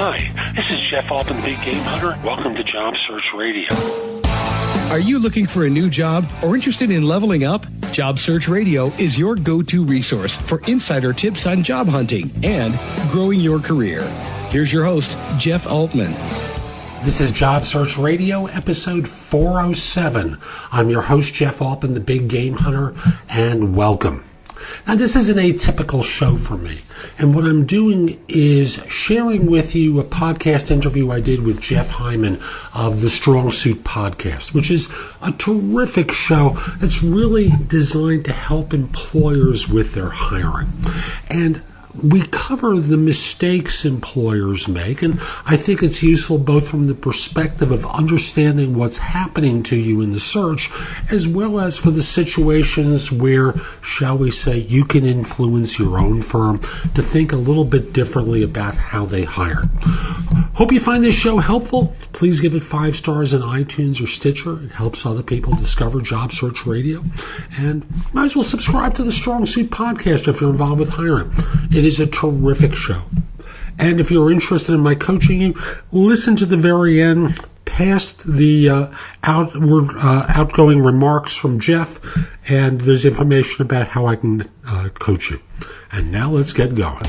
Hi, this is Jeff Altman, the Big Game Hunter. Welcome to Job Search Radio. Are you looking for a new job or interested in leveling up? Job Search Radio is your go-to resource for insider tips on job hunting and growing your career. Here's your host, Jeff Altman. This is Job Search Radio, episode 407. I'm your host, Jeff Altman, the Big Game Hunter, and welcome. Now, this is an atypical show for me, and what I'm doing is sharing with you a podcast interview I did with Jeff Hyman of the Strong Suit podcast, which is a terrific show that's really designed to help employers with their hiring. And we cover the mistakes employers make, and I think it's useful both from the perspective of understanding what's happening to you in the search, as well as for the situations where, shall we say, you can influence your own firm to think a little bit differently about how they hire. Hope you find this show helpful. Please give it 5 stars in iTunes or Stitcher. It helps other people discover Job Search Radio. And might as well subscribe to the Strong Suit podcast if you're involved with hiring. It is a terrific show. And if you're interested in my coaching you, listen to the very end, past the outgoing remarks from Jeff, and there's information about how I can coach you. And now let's get going.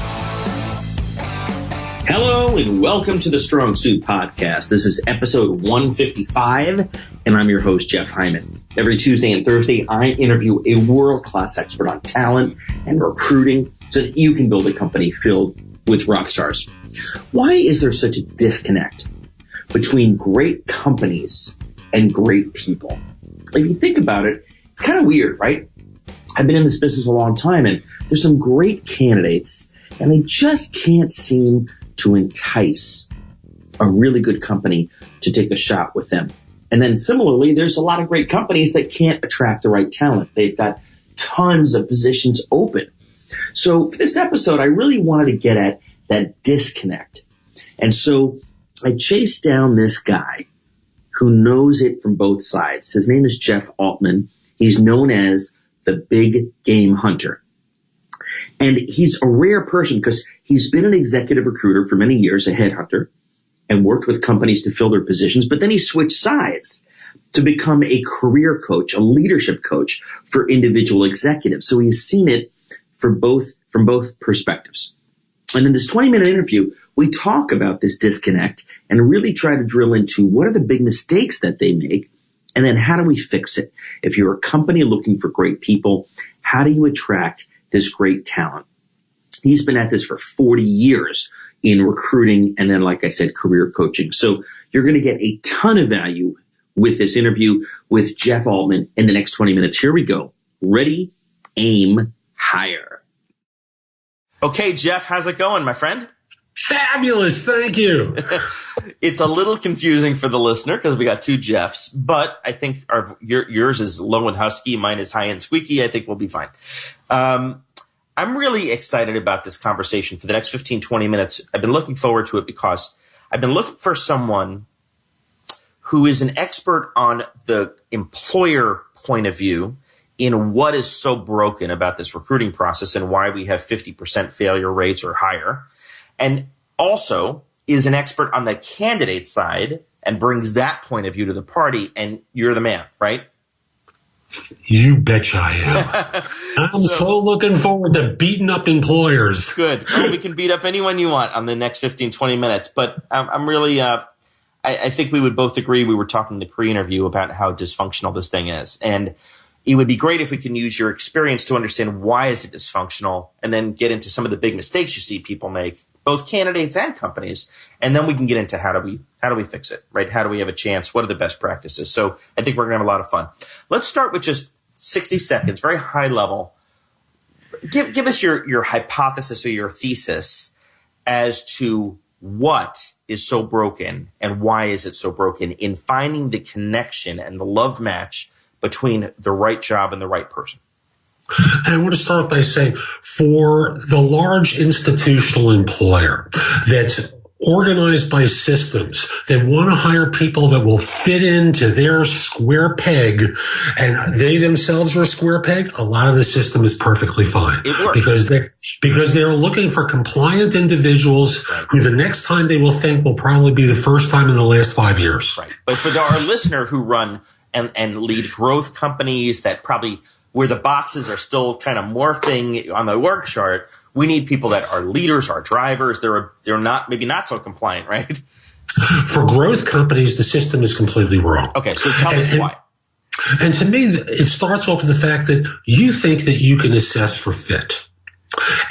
Hello and welcome to the Strong Suit Podcast. This is episode 155, and I'm your host, Jeff Hyman. Every Tuesday and Thursday, I interview a world-class expert on talent and recruiting so that you can build a company filled with rock stars. Why is there such a disconnect between great companies and great people? If you think about it, it's kind of weird, right? I've been in this business a long time, and there's some great candidates, and they just can't seem to entice a really good company to take a shot with them. And then similarly, there's a lot of great companies that can't attract the right talent. They've got tons of positions open. So for this episode, I really wanted to get at that disconnect. And so I chased down this guy who knows it from both sides. His name is Jeff Altman. He's known as the Big Game Hunter. And he's a rare person because he's been an executive recruiter for many years, a headhunter, and worked with companies to fill their positions. But then he switched sides to become a career coach, a leadership coach for individual executives. So he's seen it from both perspectives. And in this 20-minute interview, we talk about this disconnect and really try to drill into what are the big mistakes that they make, and then how do we fix it? If you're a company looking for great people, how do you attract this great talent? He's been at this for 40 years in recruiting and then, like I said, career coaching. So you're going to get a ton of value with this interview with Jeff Altman in the next 20 minutes. Here we go. Ready, aim, hire. Okay, Jeff, how's it going, my friend? Fabulous. Thank you. It's a little confusing for the listener because we got 2 Jeffs, but I think yours is low and husky. Mine is high and squeaky. I think we'll be fine. I'm really excited about this conversation for the next 15, 20 minutes. I've been looking forward to it because I've been looking for someone who is an expert on the employer point of view in what is so broken about this recruiting process and why we have 50% failure rates or higher, and also is an expert on the candidate side and brings that point of view to the party, and you're the man, right? You betcha I am. I'm so looking forward to beating up employers. Good. Well, we can beat up anyone you want on the next 15, 20 minutes. But I'm really, I think we would both agree, we were talking in the pre-interview about how dysfunctional this thing is. And it would be great if we can use your experience to understand why is it dysfunctional and then get into some of the big mistakes you see people make, both candidates and companies. And then we can get into how do we fix it, right? How do we have a chance? What are the best practices? So I think we're going to have a lot of fun. Let's start with just 60 seconds, very high level. Give us your hypothesis or your thesis as to what is so broken and why is it so broken in finding the connection and the love match between the right job and the right person. And I want to start by saying, for the large institutional employer that's organized by systems. They want to hire people that will fit into their square peg, and they themselves are a square peg. A lot of the system is perfectly fine. It works. Because they're looking for compliant individuals who the next time they will think will probably be the first time in the last 5 years. Right. But for our listener who run and lead growth companies that probably where the boxes are still kind of morphing on the org chart, we need people that are leaders, are drivers. They're not maybe not so compliant, right? For growth companies, the system is completely wrong. Okay, so tell us why. And to me, it starts off with the fact that you think that you can assess for fit.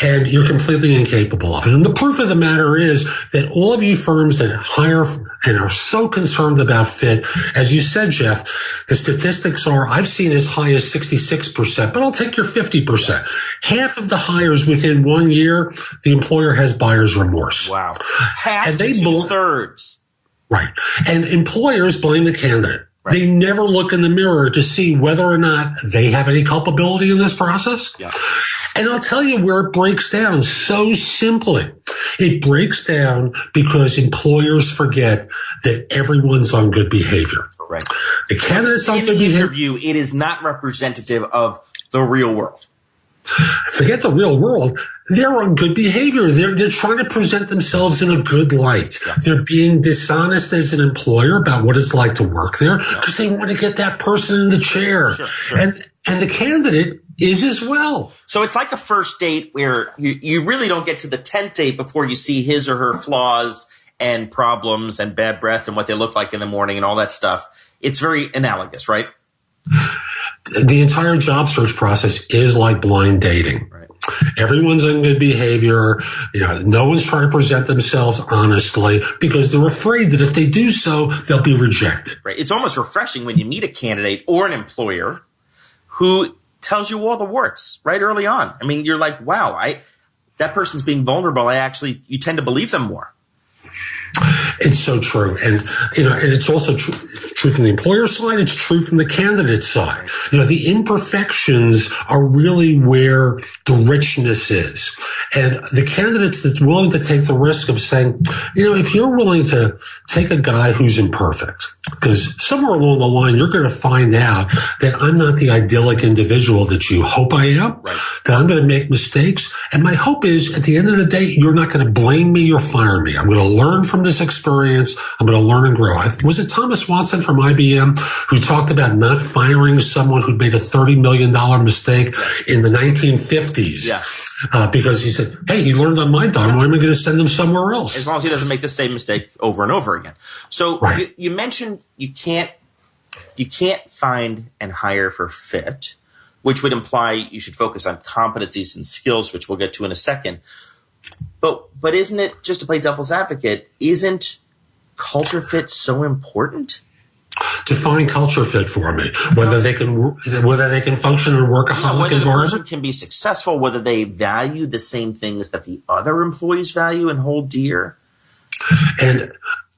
And you're completely incapable of it. And the proof of the matter is that all of you firms that hire and are so concerned about fit, as you said, Jeff, the statistics are, I've seen as high as 66%, but I'll take your 50%. Half of the hires within 1 year, the employer has buyer's remorse. Wow. Half and to two-thirds. Right. And employers blame the candidate. Right. They never look in the mirror to see whether or not they have any culpability in this process. Yeah. And I'll tell you where it breaks down so simply. It breaks down because employers forget that everyone's on good behavior. Right. The candidates on in good the behavior. interview, it is not representative of the real world. Forget the real world. They're on good behavior. They're trying to present themselves in a good light. Yeah. They're being dishonest as an employer about what it's like to work there because they want to get that person in the chair. Sure. And the candidate is as well. So it's like a first date where you really don't get to the 10th date before you see his or her flaws and problems and bad breath and what they look like in the morning and all that stuff. It's very analogous, right? The entire job search process is like blind dating. Right. Everyone's in good behavior. No one's trying to present themselves honestly because they're afraid that if they do so, they'll be rejected. Right. It's almost refreshing when you meet a candidate or an employer who tells you all the warts right early on. I mean, you're like, wow, that person's being vulnerable. You tend to believe them more. It's so true. And it's also true from the employer side. It's true from the candidate side. The imperfections are really where the richness is. And the candidates that's willing to take the risk of saying, if you're willing to take a guy who's imperfect, because somewhere along the line, you're going to find out that I'm not the idyllic individual that you hope I am, right. That I'm going to make mistakes. And my hope is at the end of the day, you're not going to blame me or fire me. I'm going to learn from this experience. I'm going to learn and grow. Was it Thomas Watson from IBM who talked about not firing someone who'd made a $30 million mistake in the 1950s? Yes. Because he said, hey, he learned on my dime. Why am I going to send him somewhere else? As long as he doesn't make the same mistake over and over again. So right. you mentioned you can't find and hire for fit, which would imply you should focus on competencies and skills, which we'll get to in a second. But isn't it, just to play devil's advocate, isn't culture fit so important? Define culture fit for me. Whether they can function in a workaholic whether environment, the person can be successful, whether they value the same things that the other employees value and hold dear. And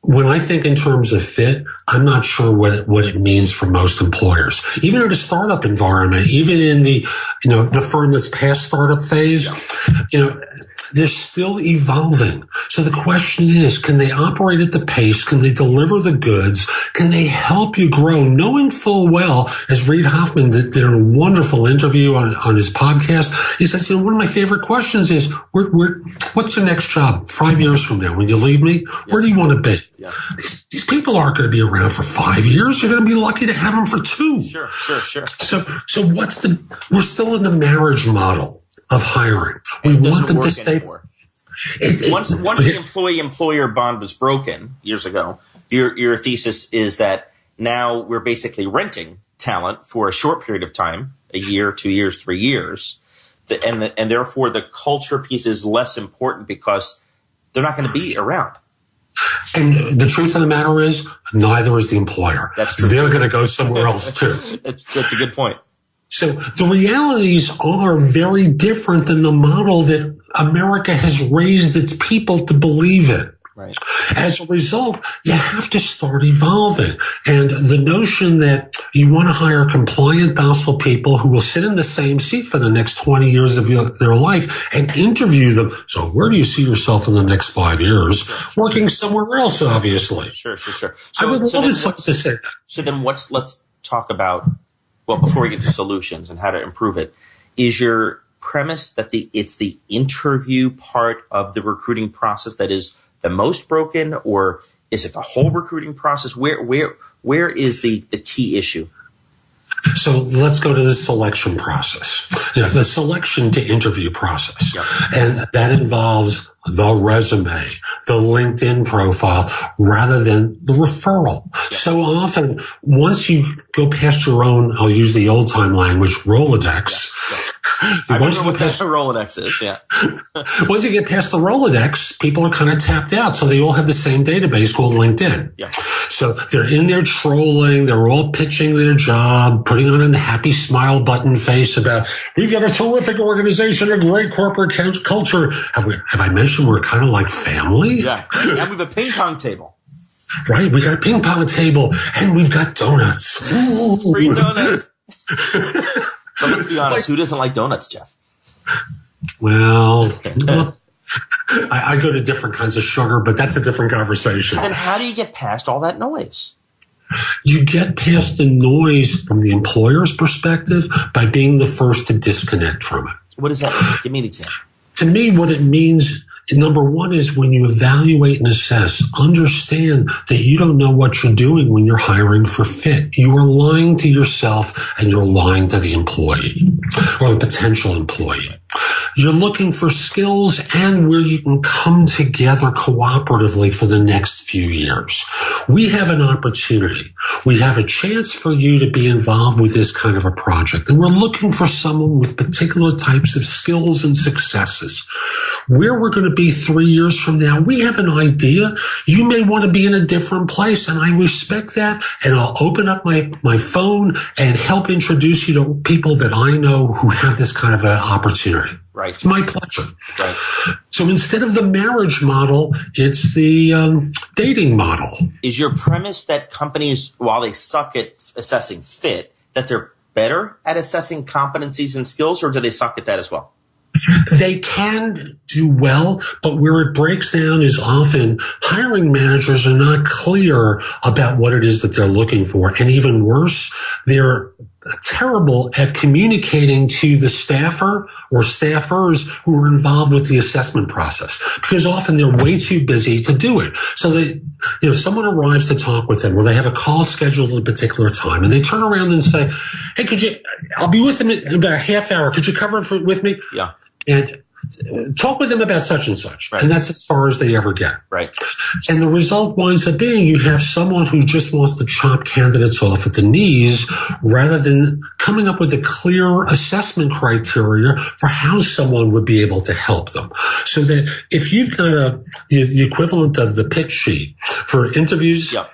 when I think in terms of fit, I'm not sure what it means for most employers. Even in a startup environment, even in the firm that's past startup phase, they're still evolving. So the question is, can they operate at the pace? Can they deliver the goods? Can they help you grow? Knowing full well, as Reid Hoffman did a wonderful interview on his podcast, he says, one of my favorite questions is, what's your next job 5 years from now? When you leave me, where do you want to be? Yeah. These people aren't going to be around for 5 years. You're going to be lucky to have them for 2. Sure. So we're still in the marriage model of hiring. We want them to stay. Once the employee-employer bond was broken years ago, your thesis is that now we're basically renting talent for a short period of time, a year, 2 years, 3 years, and therefore the culture piece is less important because they're not going to be around. And the truth of the matter is, neither is the employer. That's true. They're going to go somewhere else too. That's a good point. So the realities are very different than the model that America has raised its people to believe in. Right. As a result, you have to start evolving. And the notion that you want to hire compliant, docile people who will sit in the same seat for the next 20 years of their life and interview them. So where do you see yourself in the next 5 years? Working somewhere else, obviously. Sure. So, I would love to say that. So then let's talk about, well, before we get to solutions and how to improve it, is your premise that it's the interview part of the recruiting process that is the most broken, or is it the whole recruiting process? Where is the key issue? So let's go to the selection process. The selection to interview process. Yep. And that involves the resume, the LinkedIn profile, rather than the referral. Yep. So often, once you go past your own, I'll use the old time language, Rolodex. Yep. I don't know what that Rolodex is, yeah. Once you get past the Rolodex, people are kind of tapped out. So they all have the same database called LinkedIn. Yeah. So they're in there trolling. They're all pitching their job, putting on a happy smile button face about, we've got a terrific organization, a great corporate culture. Have I mentioned we're kind of like family? Yeah. And we have a ping pong table. Right. We got a ping pong table and we've got donuts. Ooh. Free donuts. But let's be honest, who doesn't like donuts, Jeff? Well, I go to different kinds of sugar, but that's a different conversation. And how do you get past all that noise? You get past the noise from the employer's perspective by being the first to disconnect from it. What does that mean? Give me an example. To me, what it means, number one, is when you evaluate and assess, understand that you don't know what you're doing when you're hiring for fit. You are lying to yourself and you're lying to the employee or the potential employee. You're looking for skills and where you can come together cooperatively for the next few years. We have an opportunity. We have a chance for you to be involved with this kind of a project. And we're looking for someone with particular types of skills and successes. Where we're going to be 3 years from now, we have an idea. You may want to be in a different place, and I respect that. And I'll open up my phone and help introduce you to people that I know who have this kind of an opportunity. Right. It's my pleasure. Right. So instead of the marriage model, it's the dating model. Is your premise that companies, while they suck at assessing fit, that they're better at assessing competencies and skills, or do they suck at that as well? They can do well, but where it breaks down is often hiring managers are not clear about what it is that they're looking for. And even worse, they're terrible at communicating to the staffer or staffers who are involved with the assessment process, because often they're way too busy to do it. So someone arrives to talk with them, or they have a call scheduled at a particular time, and they turn around and say, "Hey, I'll be with them in about a half hour. Could you cover it with me?" Yeah. And talk with them about such and such. Right. And that's as far as they ever get. Right. And the result winds up being you have someone who just wants to chop candidates off at the knees rather than coming up with a clear assessment criteria for how someone would be able to help them. So that if you've got the equivalent of the pitch sheet for interviews, yep.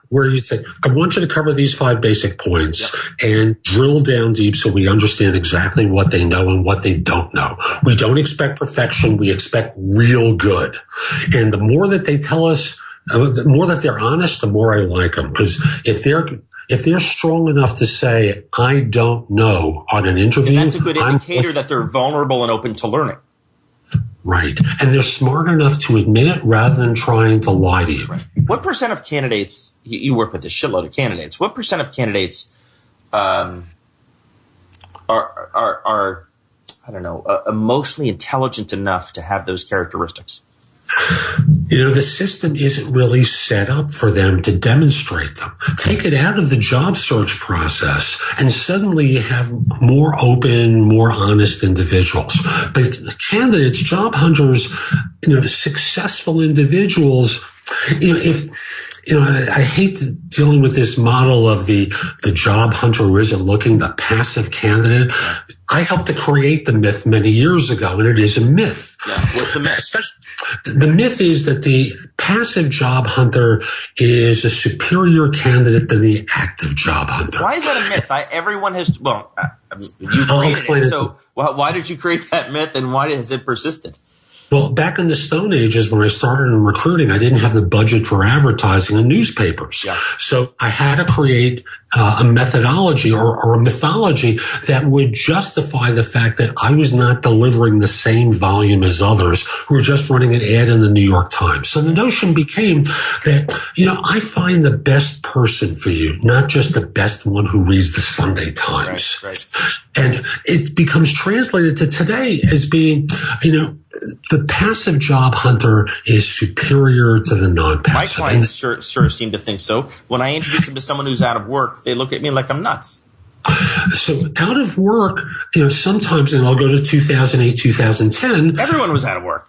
Where you say, I want you to cover these 5 basic points and drill down deep so we understand exactly what they know and what they don't know. We don't expect perfection. We expect real good. And the more that they tell us, the more that they're honest, the more I like them. Because if they're strong enough to say, I don't know on an interview. And that's a good indicator that they're vulnerable and open to learning. Right. And they're smart enough to admit it rather than trying to lie to you. Right. What percent of candidates, you work with a shitload of candidates, what percent of candidates are I don't know, emotionally intelligent enough to have those characteristics? The system isn't really set up for them to demonstrate them. Take it out of the job search process, and suddenly you have more open, more honest individuals. But candidates, job hunters, successful individuals, I hate dealing with this model of the job hunter who isn't looking, the passive candidate. I helped to create the myth many years ago, and it is a myth. Yeah. What's the myth? The myth is that the passive job hunter is a superior candidate than the active job hunter. Why is that a myth? Everyone has, you created it. So why did you create that myth, and why has it persisted? Well, back in the Stone Ages, when I started in recruiting, I didn't have the budget for advertising in newspapers. Yeah. So I had to create a methodology or a mythology that would justify the fact that I was not delivering the same volume as others who were just running an ad in the New York Times. So the notion became that, I find the best person for you, not just the best one who reads the Sunday Times. Right. And it becomes translated to today as being, the passive job hunter is superior to the non-passive. My clients sure seem to think so. When I introduce them to someone who's out of work, they look at me like I'm nuts. So out of work, sometimes, and I'll go to 2008, 2010. Everyone was out of work.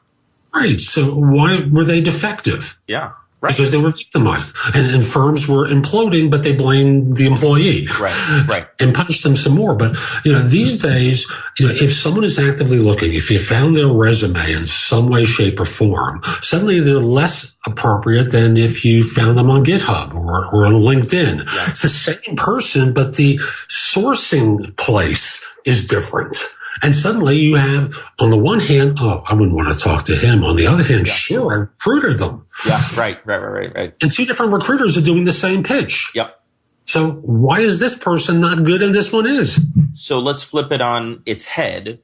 Right. So why were they defective? Yeah. Right. Because they were victimized, and firms were imploding, but they blamed the employee, right, and punished them some more. But these days, if someone is actively looking, if you found their resume in some way, shape, or form, suddenly they're less appropriate than if you found them on GitHub or on LinkedIn. Yeah. It's the same person, but the sourcing place is different. And suddenly you have, on the one hand, I wouldn't want to talk to him. On the other hand, sure, I recruited them. Yeah, right. And two different recruiters are doing the same pitch. Yep. So why is this person not good and this one is? So let's flip it on its head.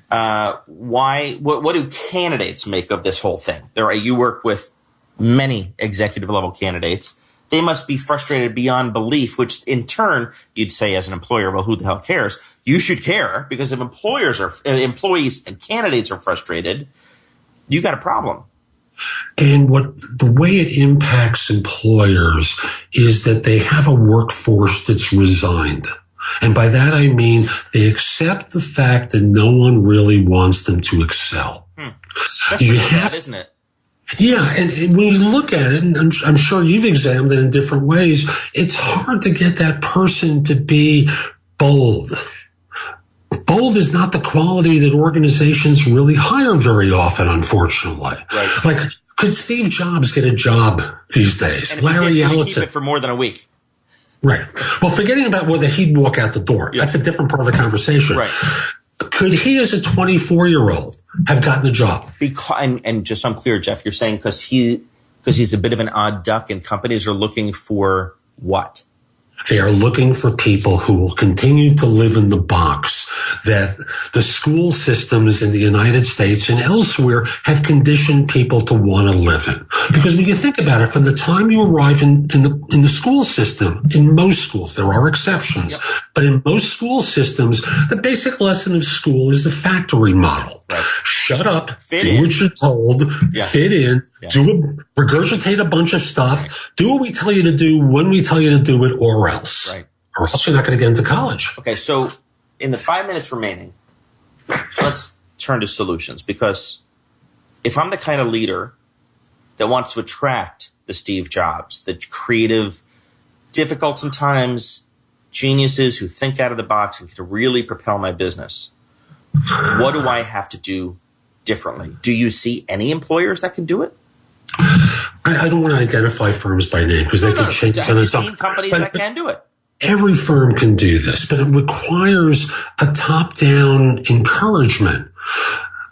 What do candidates make of this whole thing? You work with many executive level candidates. They must be frustrated beyond belief, which in turn, you'd say as an employer, well, who the hell cares? You should care, because if employees and candidates are frustrated, you got a problem. And the way it impacts employers is that they have a workforce that's resigned. And by that I mean they accept the fact that no one really wants them to excel. That's pretty sad, isn't it? Yeah, and when you look at it, and I'm sure you've examined it in different ways, it's hard to get that person to be bold. Bold is not the quality that organizations really hire very often, unfortunately. Right. Like, could Steve Jobs get a job these days? And if Larry Ellison. Keep it for more than a week. Right. Well, forgetting about whether he'd walk out the door, that's a different part of the conversation. Right. Could he, as a 24-year-old, have gotten the job? And just so I'm clear, Jeff, you're saying because he's a bit of an odd duck, and companies are looking for what? They are looking for people who will continue to live in the box that the school systems in the United States and elsewhere have conditioned people to want to live in. Because when you think about it, from the time you arrive in the school system, in most schools, there are exceptions, but in most school systems, the basic lesson of school is the factory model. Right. Shut up, do what you're told, fit in, regurgitate a bunch of stuff, do what we tell you to do when we tell you to do it, or else. Right. Or else you're not going to get into college. Okay, so in the 5 minutes remaining, let's turn to solutions. Because if I'm the kind of leader that wants to attract the Steve Jobs, the creative, difficult sometimes geniuses who think out of the box and can really propel my business, what do I have to do differently? Do you see any employers that can do it? I don't want to identify firms by name because they can change. Have you seen companies that can do it? Every firm can do this, but it requires a top-down encouragement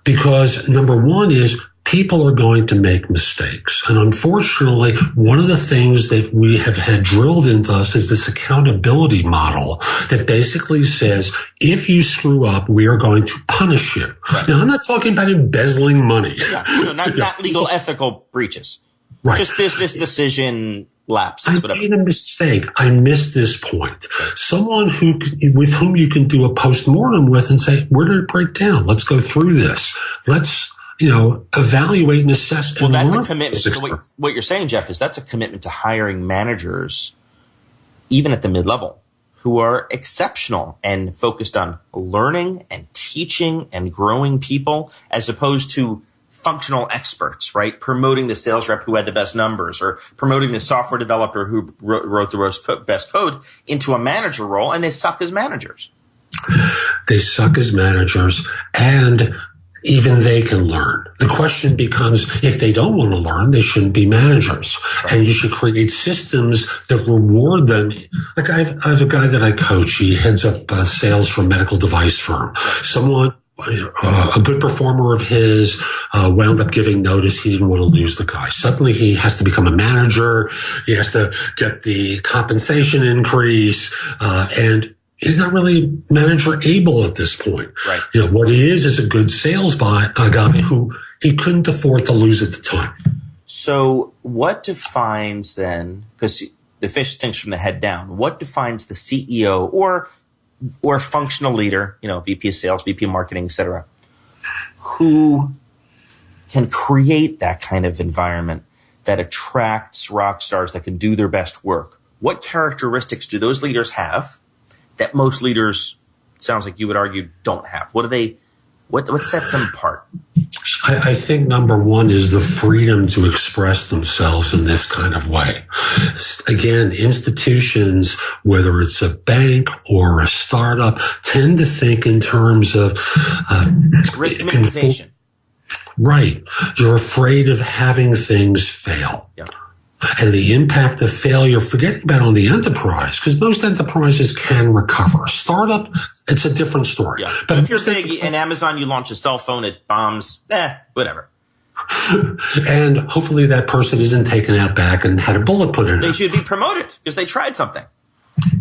because number one is people are going to make mistakes. And unfortunately, one of the things that we have had drilled into us is this accountability model that basically says, if you screw up, we are going to punish you. Right. Now, I'm not talking about embezzling money. Yeah, not legal, ethical breaches. Right. Just business decision lapses. I made a mistake. I missed this point. Someone with whom you can do a postmortem with and say, where did it break down? Let's go through this. Let's evaluate and assess. Well, that's a commitment. So what you're saying, Jeff, is that's a commitment to hiring managers, even at the mid-level, who are exceptional and focused on learning and teaching and growing people, as opposed to functional experts, right? Promoting the sales rep who had the best numbers, or promoting the software developer who wrote the best code into a manager role, and they suck as managers. They suck as managers, and even they can learn. The question becomes, if they don't want to learn, they shouldn't be managers. Right. And you should create systems that reward them. Like I have a guy that I coach. He heads up sales for a medical device firm. Someone a good performer of his wound up giving notice. He didn't want to lose the guy. Suddenly he has to become a manager. He has to get the compensation increase, and he's not really manager able at this point. Right. What he is a good sales guy who he couldn't afford to lose at the time. So what defines then, because the fish stinks from the head down, what defines the CEO or functional leader, VP of sales, VP of marketing, et cetera, who can create that kind of environment that attracts rock stars that can do their best work? What characteristics do those leaders have that most leaders, sounds like you would argue, don't have? What sets them apart? I think number one is the freedom to express themselves in this kind of way. Again, institutions, whether it's a bank or a startup, tend to think in terms of risk minimization. Right. You're afraid of having things fail. Yeah. And the impact of failure, forgetting about on the enterprise, because most enterprises can recover. A startup, it's a different story. Yeah. But if you're big in Amazon, you launch a cell phone, it bombs, whatever. And hopefully that person isn't taken out back and had a bullet put in it. They should be promoted because they tried something.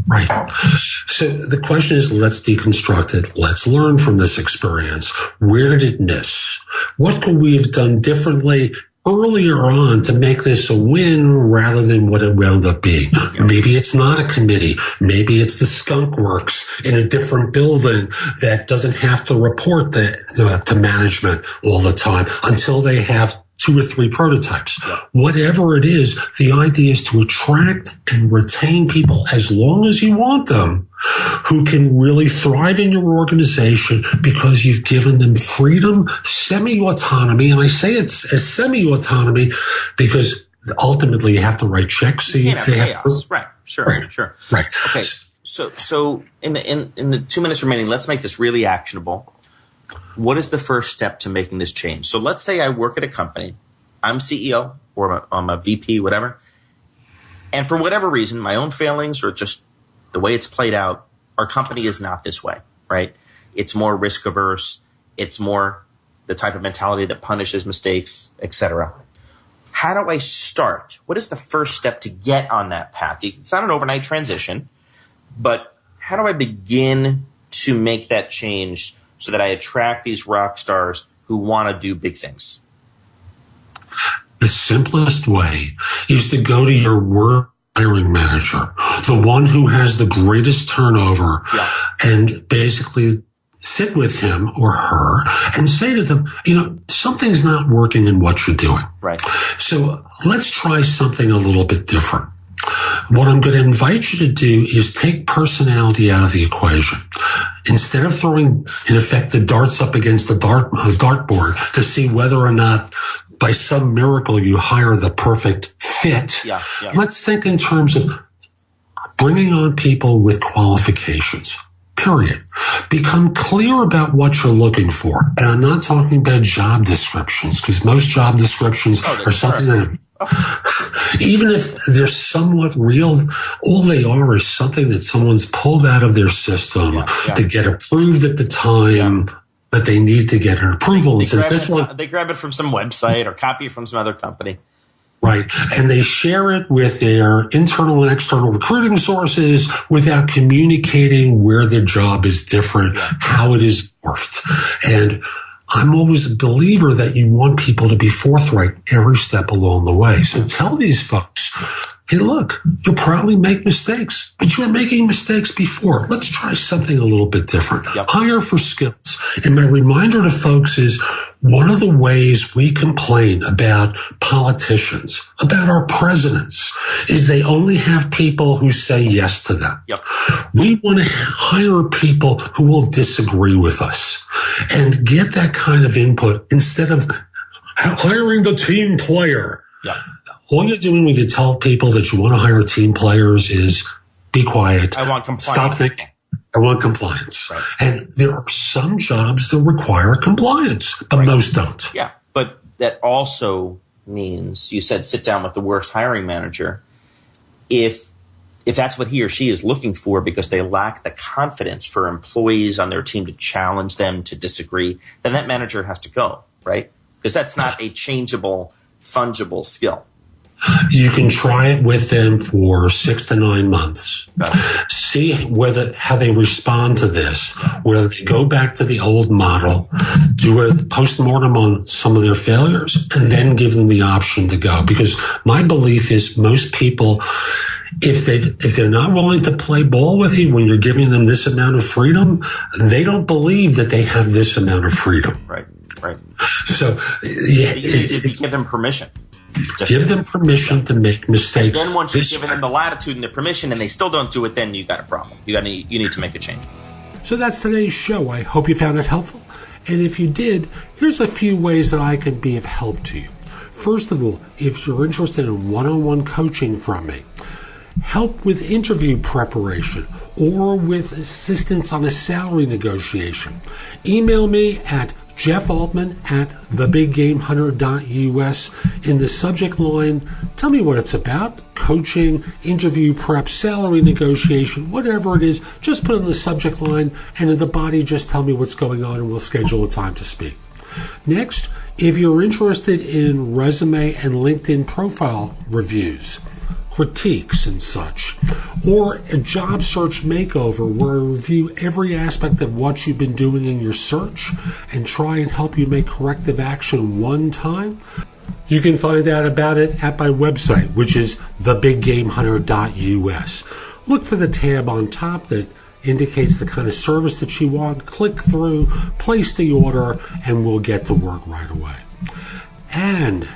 Right. So the question is, let's deconstruct it. Let's learn from this experience. Where did it miss? What could we have done differently earlier on to make this a win rather than what it wound up being? Maybe it's not a committee. Maybe it's the skunk works in a different building that doesn't have to report to management all the time until they have 2 or 3 prototypes. Whatever it is, the idea is to attract and retain people as long as you want them who can really thrive in your organization because you've given them freedom, semi-autonomy. And I say it's a semi-autonomy because ultimately you have to write checks. So you can't have chaos. Right. Sure. Right. Sure. Right. Okay. So in the 2 minutes remaining, let's make this really actionable. What is the first step to making this change? So let's say I work at a company. I'm CEO or I'm a VP, whatever. And for whatever reason, my own failings or just the way it's played out, our company is not this way, right? It's more risk averse. It's more the type of mentality that punishes mistakes, etc. How do I start? What is the first step to get on that path? It's not an overnight transition, but how do I begin to make that change so that I attract these rock stars who want to do big things? The simplest way is to go to your work hiring manager, the one who has the greatest turnover, and basically sit with him or her and say to them, something's not working in what you're doing. Right. So let's try something a little bit different. What I'm going to invite you to do is take personality out of the equation. Instead of throwing, in effect, the darts up against the dartboard to see whether or not by some miracle you hire the perfect fit, let's think in terms of bringing on people with qualifications. Period. Become clear about what you're looking for. And I'm not talking about job descriptions, because most job descriptions are something that, even if they're somewhat real, all they are is something that someone's pulled out of their system to get approved at the time that they need to get an approval. They grab it from some website or copy it from some other company. Right. And they share it with their internal and external recruiting sources without communicating where their job is different, how it is morphed. And I'm always a believer that you want people to be forthright every step along the way. So tell these folks, hey, look, you'll probably make mistakes, but you were making mistakes before. Let's try something a little bit different. Hire for skills. And my reminder to folks is one of the ways we complain about politicians, about our presidents, is they only have people who say yes to them. We want to hire people who will disagree with us and get that kind of input instead of hiring the team player. All you're doing when you tell people that you want to hire team players is be quiet. I want compliance. Stop thinking. I want compliance. Right. And there are some jobs that require compliance, but most don't. Yeah, but that also means, you said sit down with the worst hiring manager. If if that's what he or she is looking for because they lack the confidence for employees on their team to challenge them to disagree, then that manager has to go, right? Because that's not a changeable, fungible skill. You can try it with them for 6 to 9 months. See how they respond to this, whether they go back to the old model, do a postmortem on some of their failures, and then give them the option to go. Because my belief is most people, if they're not willing to play ball with you when you're giving them this amount of freedom, they don't believe that they have this amount of freedom. Right. So yeah, you need to give them permission. Give them permission to make mistakes. And then once you've given them the latitude and the permission and they still don't do it, then you got a problem. You need to make a change. So that's today's show. I hope you found it helpful. And if you did, here's a few ways that I can be of help to you. First of all, if you're interested in one-on-one coaching from me, help with interview preparation, or with assistance on a salary negotiation, email me at jeffaltman@thebiggamehunter.us. In the subject line, tell me what it's about: coaching, interview prep, salary negotiation, whatever it is. Just put in the subject line, and in the body, just tell me what's going on, and we'll schedule a time to speak. Next, if you're interested in resume and LinkedIn profile reviews, critiques and such, or a job search makeover where I review every aspect of what you've been doing in your search and try and help you make corrective action one time, you can find out about it at my website, which is thebiggamehunter.us. Look for the tab on top that indicates the kind of service that you want. Click through, place the order, and we'll get to work right away. And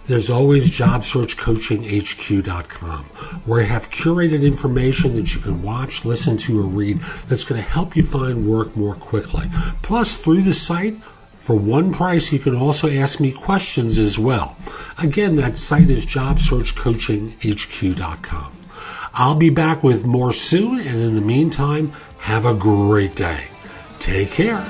there's always JobSearchCoachingHQ.com, where I have curated information that you can watch, listen to, or read that's going to help you find work more quickly. Plus, through the site, for one price, you can also ask me questions as well. Again, that site is JobSearchCoachingHQ.com. I'll be back with more soon, and in the meantime, have a great day. Take care.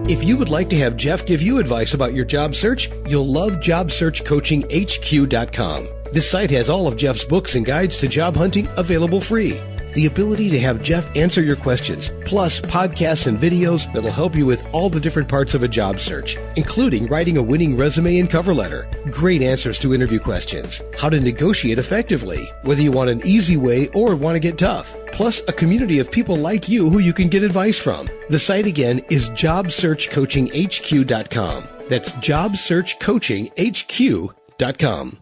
If you would like to have Jeff give you advice about your job search, you'll love JobSearchCoachingHQ.com. This site has all of Jeff's books and guides to job hunting available free. The ability to have Jeff answer your questions, plus podcasts and videos that'll help you with all the different parts of a job search, including writing a winning resume and cover letter, great answers to interview questions, how to negotiate effectively, whether you want an easy way or want to get tough, plus a community of people like you who you can get advice from. The site again is JobSearchCoachingHQ.com. That's JobSearchCoachingHQ.com.